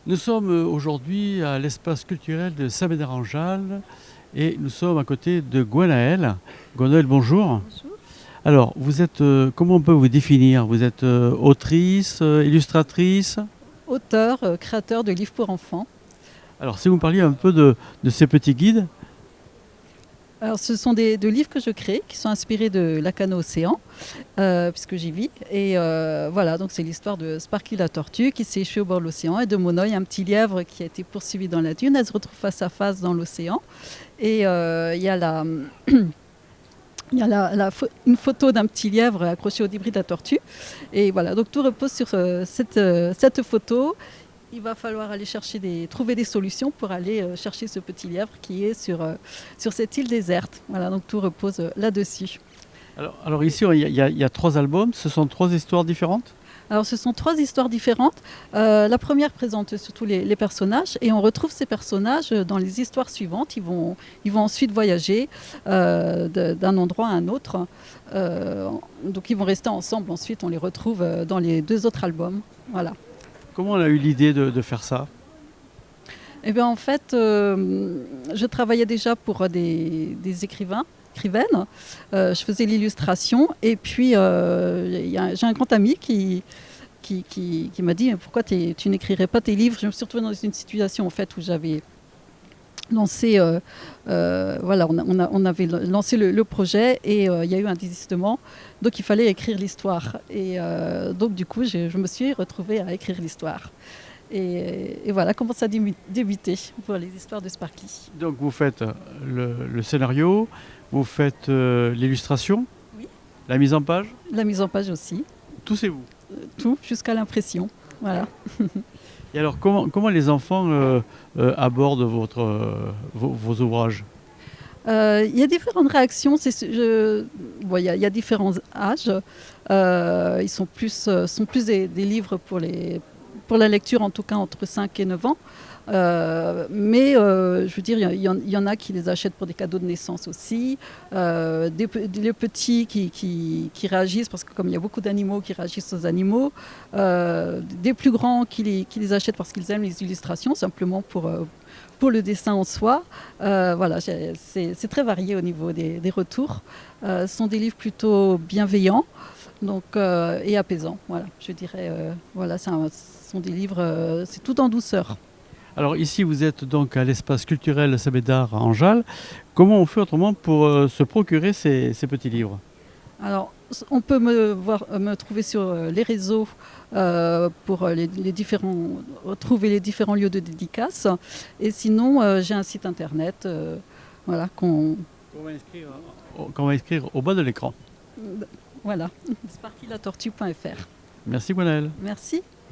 Nous sommes aujourd'hui à l'espace culturel de Saint-Médard-en-Jalles et nous sommes à côté de Gwenaëlle. Gwenaëlle, bonjour. Bonjour. Alors, vous êtes, comment on peut vous définir? Vous êtes autrice, illustratrice? Auteur, créateur de livres pour enfants. Alors, si vous me parliez un peu de ces petits guides. Alors, ce sont des livres que je crée qui sont inspirés de Lacanau Océan, puisque j'y vis. Et voilà, donc c'est l'histoire de Sparky la tortue qui s'est échouée au bord de l'océan et de Monoï, un petit lièvre qui a été poursuivi dans la dune. Elle se retrouve face à face dans l'océan. Et il y a une photo d'un petit lièvre accroché au débris de la tortue. Et voilà, donc tout repose sur cette photo. Il va falloir aller trouver des solutions pour aller chercher ce petit lièvre qui est sur cette île déserte. Voilà, donc tout repose là-dessus. Alors ici, il y a 3 albums. Ce sont 3 histoires différentes? Alors ce sont 3 histoires différentes. La première présente surtout les personnages et on retrouve ces personnages dans les histoires suivantes. Ils vont ensuite voyager d'un endroit à un autre. Donc ils vont rester ensemble. Ensuite, on les retrouve dans les 2 autres albums. Voilà. Comment on a eu l'idée de faire ça? Eh bien, en fait, je travaillais déjà pour des écrivaines. Je faisais l'illustration. Et puis, j'ai un grand ami qui m'a dit pourquoi tu n'écrirais pas tes livres. Je me suis retrouvée dans une situation en fait, où j'avais lancé, voilà, on avait lancé le projet et il y a eu un désistement. Donc, il fallait écrire l'histoire. Et donc, du coup, je me suis retrouvée à écrire l'histoire. Et voilà comment ça a débuté pour les histoires de Sparky. Donc vous faites le scénario, vous faites l'illustration, Oui. la mise en page, La mise en page aussi, tout c'est vous. tout jusqu'à l'impression. Voilà. Et alors comment les enfants abordent vos ouvrages? Il y a différentes réactions. Bon, il y a différents âges. Ils sont plus des livres pour la lecture, en tout cas entre 5 et 9 ans. Mais je veux dire, il y en a qui les achètent pour des cadeaux de naissance aussi. Les petits qui réagissent, parce que comme il y a beaucoup d'animaux qui réagissent aux animaux. Des plus grands qui les achètent parce qu'ils aiment les illustrations, simplement pour le dessin en soi. Voilà, c'est très varié au niveau des retours. Ce sont des livres plutôt bienveillants donc, et apaisants. Voilà, je dirais, voilà, ce sont des livres, c'est tout en douceur. Alors ici vous êtes donc à l'espace culturel Saint-Médard-en-Jalles. Comment on fait autrement pour se procurer ces petits livres? Alors, on peut me trouver sur les réseaux pour trouver les différents lieux de dédicace. Et sinon, j'ai un site internet voilà, Qu'on va inscrire au bas de l'écran. voilà, sparkylatortue.fr. Merci Gwenaëlle. Merci.